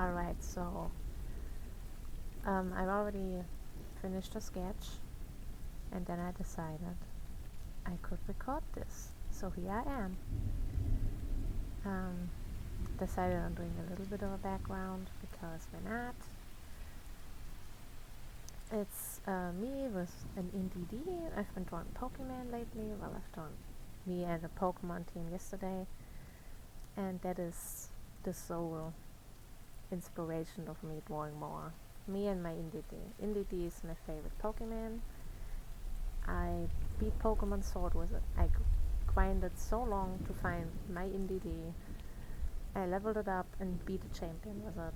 Alright, so I've already finished a sketch, and then I decided I could record this. So here I am. Decided on doing a little bit of a background because why not? It's me with an NDD. I've been drawing Pokeman lately. Well, I've drawn me and a Pokemon team yesterday, and that is the sole inspiration of me drawing more. Me and my NDD. NDD is my favorite Pokemon. I beat Pokemon Sword with it. I grinded so long to find my NDD. I leveled it up and beat a champion with it.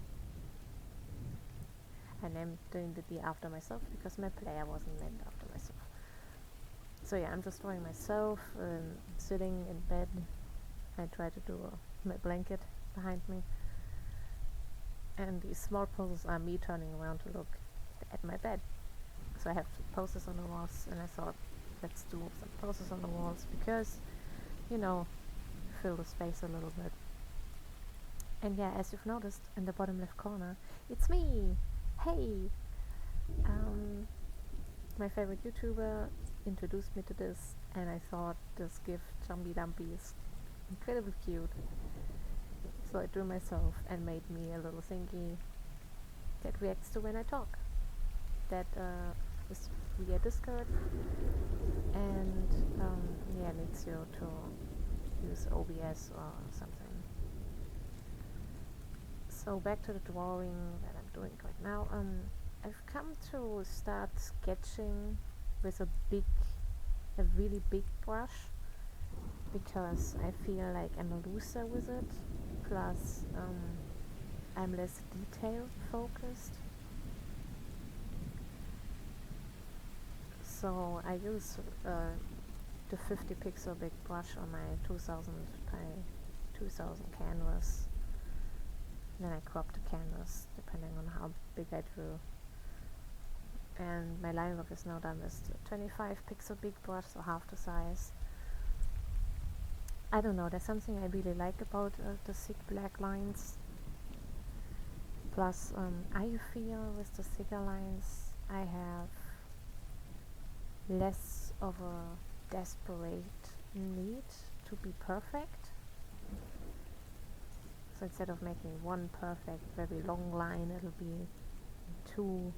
I named the NDD after myself because my player wasn't named after myself. So yeah, I'm just drawing myself, sitting in bed. I try to do my blanket behind me. And these small poses are me turning around to look at my bed. So I have posters on the walls, and I thought, let's do some posters on the walls because, fill the space a little bit. And yeah, as you've noticed in the bottom left corner, it's me! Hey! My favorite YouTuber introduced me to this, and I thought this GIF Jumpy Dumpy is incredibly cute. So I drew myself and made me a little thingy that reacts to when I talk. That is via Discord, and needs you to use OBS or something. So back to the drawing that I'm doing right now. I've come to start sketching with a really big brush because I feel like I'm looser with it. Plus, I'm less detail focused. So I use the 50 pixel big brush on my 2000 by 2000 canvas. Then I crop the canvas depending on how big I drew. And my line work is now done with the 25 pixel big brush, so half the size. I don't know, there's something I really like about the thick black lines. Plus, I feel with the thicker lines I have less of a desperate need to be perfect. So instead of making one perfect, very long line, it'll be two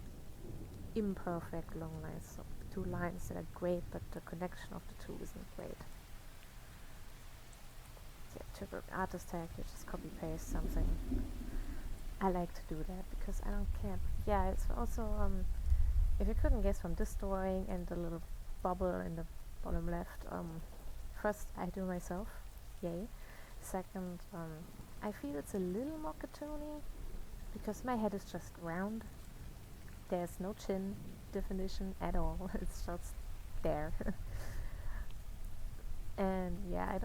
imperfect long lines. So two lines that are great, but the connection of the two isn't great. So I took an artist tag, you just copy paste something. I like to do that because I don't care. Yeah, it's also, if you couldn't guess from this drawing and the little bubble in the bottom left, first I do myself, yay. Second, I feel it's a little more cartoony because my head is just round. There's no chin definition at all. It's just there. And yeah,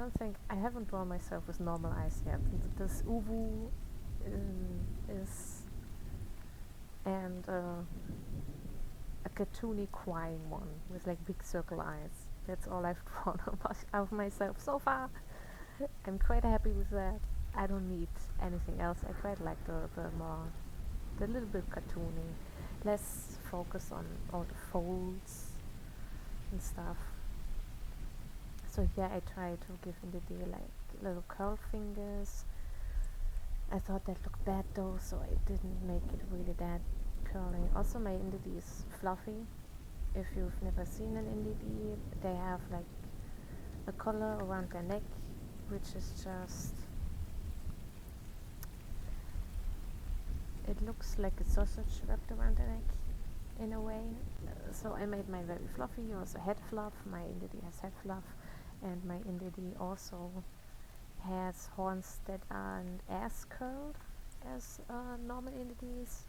I haven't drawn myself with normal eyes yet. This uwu is, and a cartoony crying one with like big circle eyes. That's all I've drawn of myself so far. I'm quite happy with that. I don't need anything else. I quite like the little bit cartoony, less focus on all the folds and stuff. So yeah, I try to give NDD like little curl fingers. I thought that looked bad though, so I didn't make it really that curly. Also, my NDD is fluffy. If you've never seen an NDD, they have like a collar around their neck, which is just, it looks like a sausage wrapped around the neck in a way. So I made my very fluffy, also head fluff. My NDD has head fluff, and my NDD also has horns that aren't as curled as normal NDDs,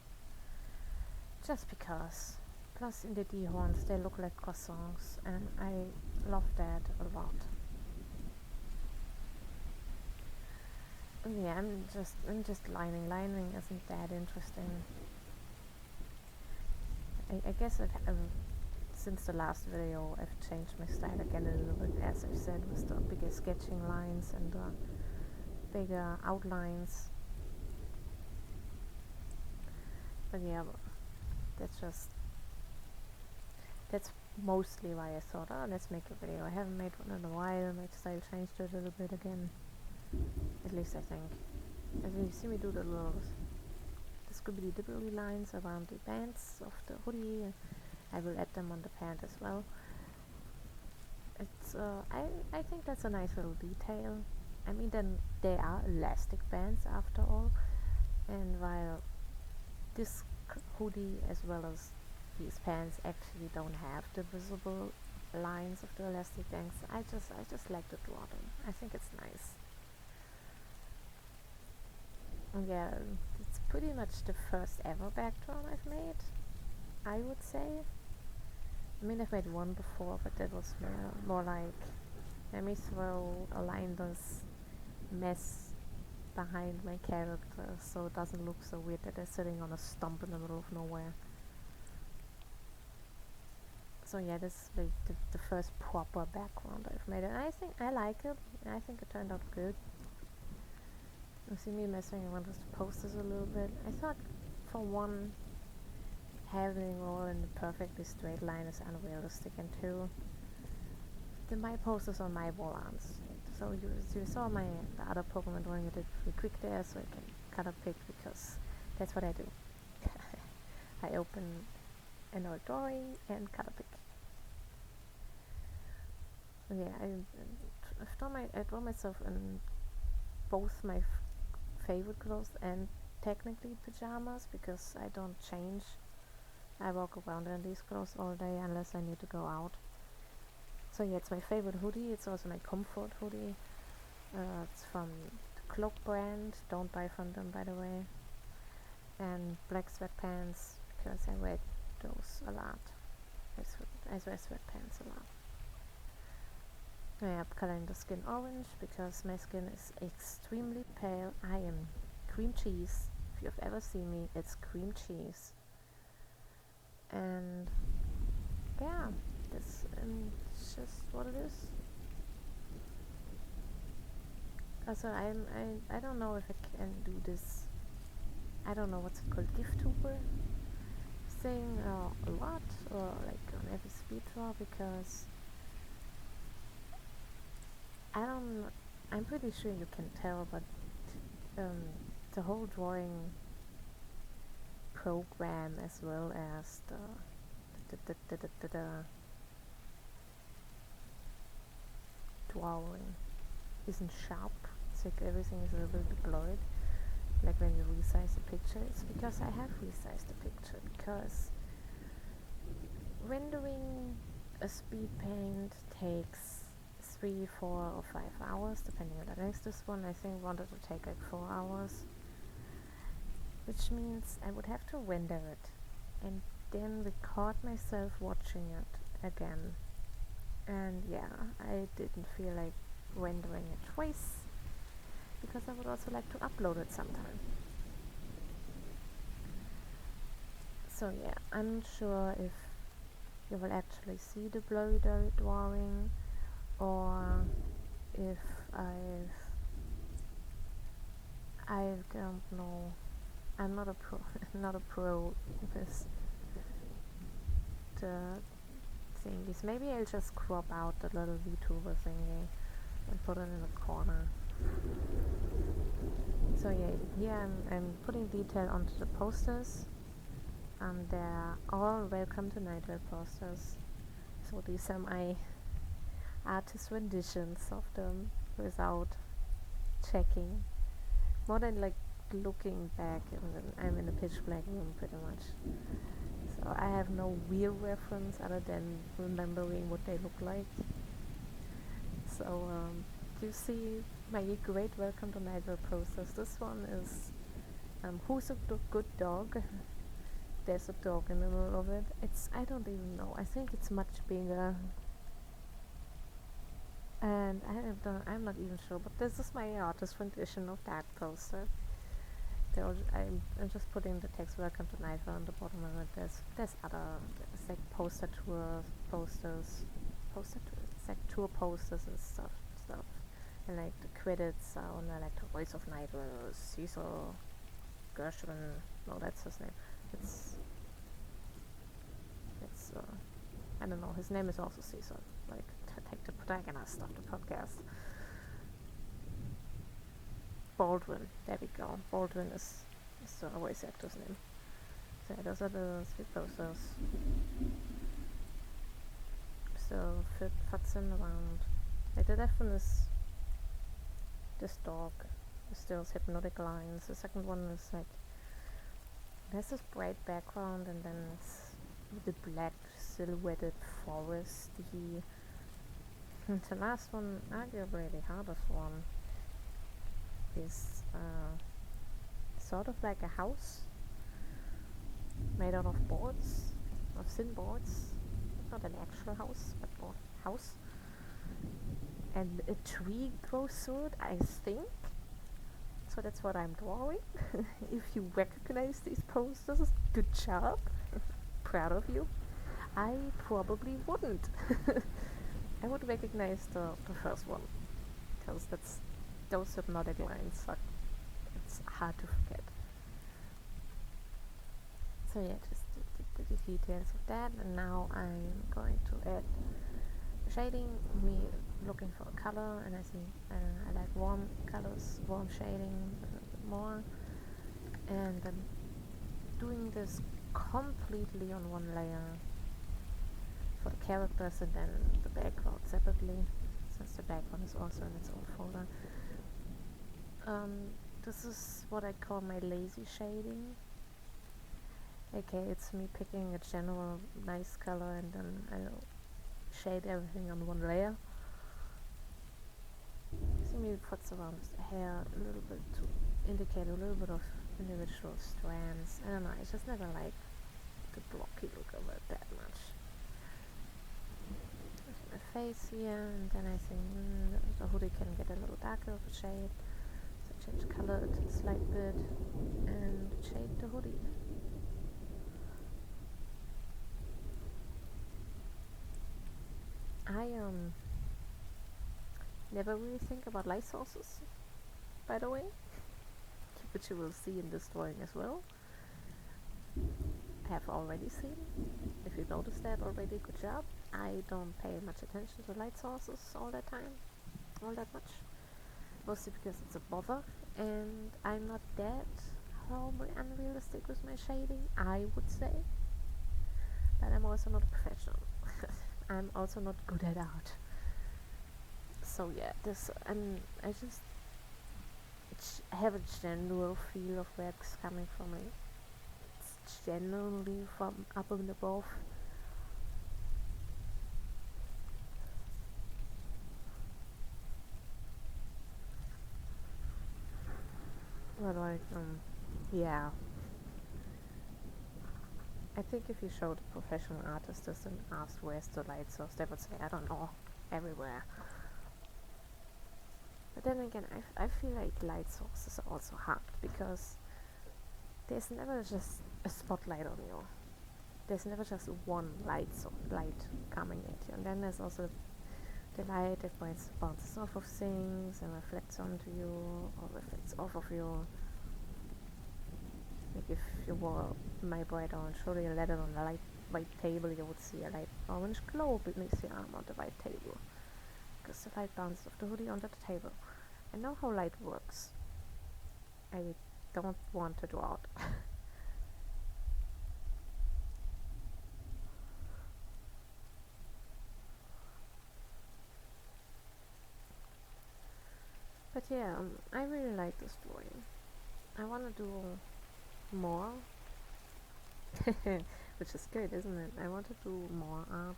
just because. Plus NDD horns, they look like croissants, and I love that a lot. Yeah, I'm just lining. Lining isn't that interesting. I guess since the last video I've changed my style again a little bit, as I said, with the bigger sketching lines and the bigger outlines. But yeah, that's mostly why I thought, oh, let's make a video. I haven't made one in a while. My style changed a little bit again. At least I think. As you see me do the squibbly dibbly lines around the bands of the hoodie. I will add them on the pant as well. It's I think that's a nice little detail. I mean, then they are elastic bands after all, and while this hoodie as well as these pants actually don't have the visible lines of the elastic bands, I just like to draw them. I think it's nice. Yeah, it's pretty much the first ever backdrop I've made, I would say. I mean, I've made one before, but that was more like, let me throw a lineless mess behind my character so it doesn't look so weird that they're sitting on a stump in the middle of nowhere. So yeah, this is like the first proper background I've made, and I think I like it. I think it turned out good. You see me messing around with the posters a little bit. I thought, for one, having all in a perfectly straight line is unrealistic, and two, my posters on my wall aren't. So you saw the other Pokemon drawing. I did pretty quick there, so I can cut a pic because that's what I do. I open an old drawing and cut a pic. Yeah, I draw myself in both my favorite clothes and technically pajamas, because I don't change. I walk around in these clothes all day unless I need to go out. So yeah, it's my favorite hoodie. It's also my comfort hoodie. It's from the Cloak brand. Don't buy from them, by the way. And black sweatpants, because I wear those a lot. I wear sweatpants a lot. I am coloring the skin orange because my skin is extremely pale. I am cream cheese. If you've ever seen me, it's cream cheese. And yeah, it's just what it is. Also, I don't know if I can do this. I don't know what's it called, Giftuber thing a lot, or like on every speed draw, because I'm pretty sure you can tell, but the whole drawing program, as well as the drawing, isn't sharp. It's like everything is a little bit blurred, like when you resize the picture. It's because I have resized the picture, because rendering a speed paint takes 3, 4, or 5 hours, depending on the length. This one I think wanted to take like 4 hours, which means I would have to render it and then record myself watching it again. And yeah, I didn't feel like rendering it twice, because I would also like to upload it sometime. So yeah, I'm not sure if you will actually see the blurry drawing, or if I don't know. I'm not a pro not a pro with the thingies. Maybe I'll just crop out the little VTuber thingy and put it in the corner. So yeah, here I'm putting detail onto the posters. They're all Welcome to Nightmare posters. So these are my artist renditions of them without checking. More than like looking back, and I'm in a pitch black room pretty much. So I have no real reference other than remembering what they look like. So you see my great Welcome to Nightmare posters. This one is Who's a Good Dog? There's a dog in the middle of it. I don't even know. I think it's much bigger. And I'm not even sure, but this is my artist rendition of that poster. I'm just putting the text Welcome to Nightmare on the bottom of it. There's other, it's like poster tour posters. It's like tour posters and stuff. And like the credits are on like the Voice of Nightmare, Cecil Gershwin. No, that's his name. it's I don't know, his name is also Caesar, like take the protagonist of the podcast. Baldwin, there we go. Baldwin is the voice actor's name. So those are the three posters. So Futzen around. Like the death one is this dog. Still hypnotic lines. The second one is like there's this bright background and then it's the black silhouetted forest. The last one, arguably the hardest one, is sort of like a house made out of boards, of thin boards. Not an actual house, but a house. And a tree grows through it, I think. So that's what I'm drawing. If you recognize these posters, good job. Proud of you. I probably wouldn't. I would recognize the first one, because those hypnotic lines are, it's hard to forget. So yeah, just the details of that, and now I'm going to add shading. Me looking for a color, and I see I like warm colors, warm shading a little bit more, and then doing this completely on one layer for the characters and then the background separately, since the background is also in its own folder. This is what I call my lazy shading. Okay, it's me picking a general nice color and then I'll shade everything on one layer. See me puts around the hair a little bit to indicate a little bit of individual strands. I don't know, I just never like the blocky look of it that much. My face here, and then I think the hoodie can get a little darker of a shade. So change color to a slight bit and shade the hoodie. I never really think about light sources, by the way, which you will see in this drawing as well. Have already seen. If you noticed that already, good job. I don't pay much attention to light sources all that much. Mostly because it's a bother, and I'm not that unrealistic with my shading, I would say. But I'm also not a professional. I'm also not good at art. So yeah, I just have a general feel of where it's coming from. It's generally from up and above. But like, yeah. I think if you showed a professional artist this and asked where's the light source, they would say, I don't know, everywhere. But then again, I feel like light sources are also hard, because there's never just a spotlight on you. There's never just one light coming at you. And then there's also the light that bounces off of things and reflects onto you, or reflects off of you. Like if you wore my bright orange hoodie and let it on a light white table, you would see a light orange glow beneath your arm on the white table, because the light bounces off the hoodie onto the table. I know how light works. I don't want to draw it. But yeah, I really like this drawing. I want to do more, which is good, isn't it? I want to do more art.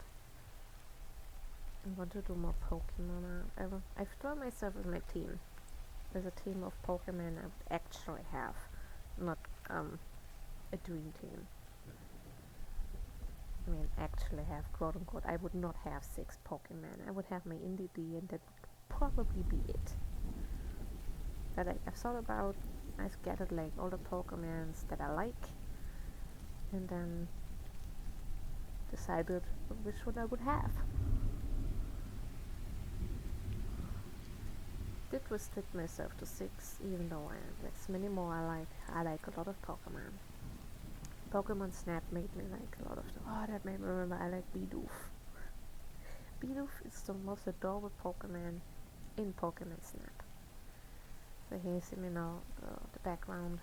I want to do more Pokemon art. I've drawn myself with my team. There's a team of Pokeman I would actually have, not a dream team. I mean, actually have, quote unquote. I would not have 6 Pokemon. I would have my indie D, and that would probably be it. That I've thought about. I've gathered like all the Pokemons that I like, and then decided which one I would have. Did restrict myself to 6, even though there's many more I like. I like a lot of Pokemon, Pokemon Snap made me like a lot of that made me remember I like Bidoof. Bidoof is the most adorable Pokemon in Pokemon Snap. So here you see me now, the background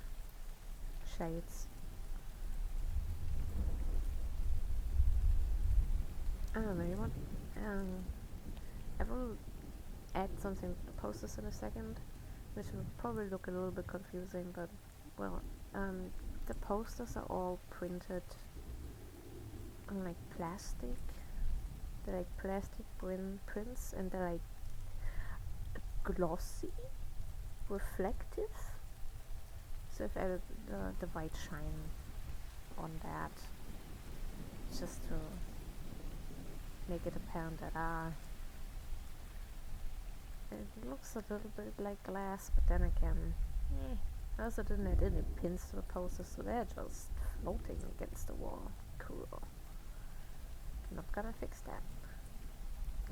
shades. I don't know, you want I will add something to the posters in a second, which will probably look a little bit confusing, but well, the posters are all printed on like plastic. They're like plastic prints, and they're like glossy, reflective. So I've added the white shine on that, just to make it apparent that it looks a little bit like glass, but then again, I also didn't add any pins to the posters, so they're just floating against the wall. Cool. Not gonna fix that.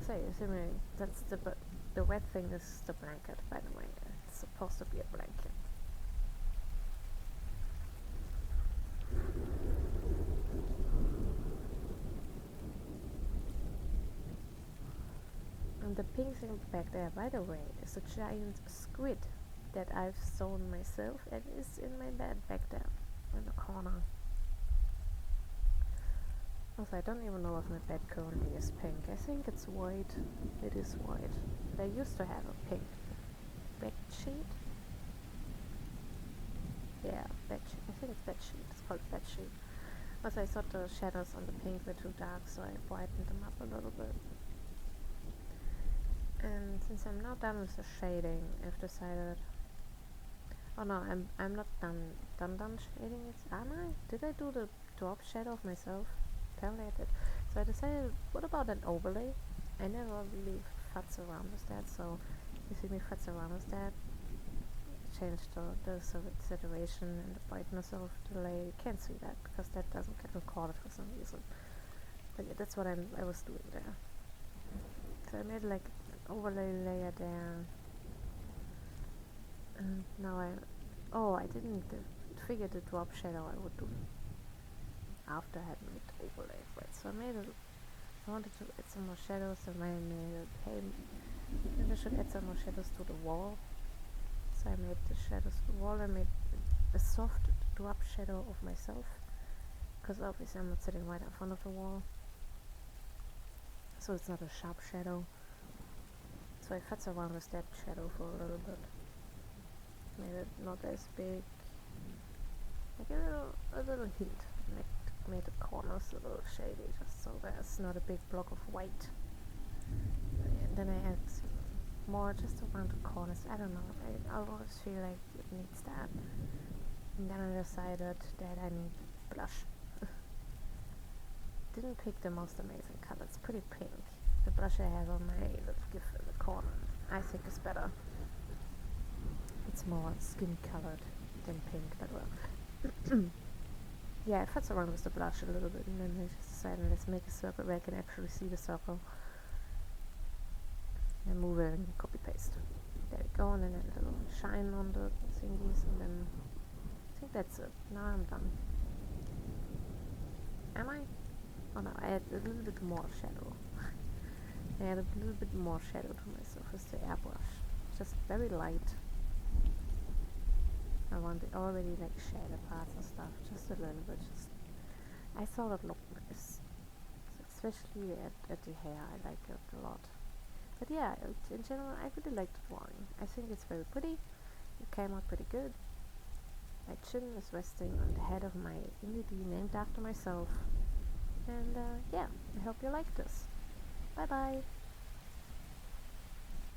So you see me, that's the red thing is the blanket, by the way. It's supposed to be a blanket. And the pink thing back there, by the way, is a giant squid that I've sewn myself and is in my bed back there in the corner. Also, I don't even know if my bed currently is pink. I think it's white. It is white. But I used to have a pink bed sheet. Yeah, bed sheet. I think it's bed sheet. It's called bed sheet. Also, I thought the shadows on the pink were too dark, so I brightened them up a little bit. And since I'm now done with the shading, I've decided. Oh no, I'm not done shading it. Am I? Did I do the drop shadow of myself? Apparently I did. So I decided, what about an overlay? I never really futz around with that, so you see me futz around with that. Change the saturation and the brightness of the layer. You can't see that because that doesn't get recorded for some reason. But yeah, that's what I was doing there. So I made like an overlay layer there. And now I didn't figure the drop shadow I would do after I had made the overlay, right? So I wanted to add some more shadows, and I made hey, maybe I should add some more shadows to the wall. So I made the shadows to the wall. I made a soft drop shadow of myself, because obviously I'm not sitting right in front of the wall, so it's not a sharp shadow. So I futz around with that shadow for a little bit. Made it not as big, like a little hint. Made the corners a little shady, just so there's not a big block of white. And then I add more just around the corners. I don't know. I always feel like it needs that. And then I decided that I need blush. Didn't pick the most amazing color. It's pretty pink. The blush I have on my little gift in the corner, I think is better. It's more skin colored than pink, but well. Yeah, I futz around with the blush a little bit, and then I just decided, let's make a circle where I can actually see the circle. And move it and copy paste. There we go, and then a little shine on the thingies, and then I think that's it. Now I'm done. Am I? Oh no, I add a little bit more shadow. I add a little bit more shadow to myself with the airbrush. Just very light. I want the already like shaded parts and stuff, just a little bit. I thought it looked nice, so especially at the hair. I like it a lot. But yeah, in general, I really like the drawing. I think it's very pretty. It came out pretty good. My chin is resting on the head of my LED named after myself. And yeah, I hope you like this. Bye bye.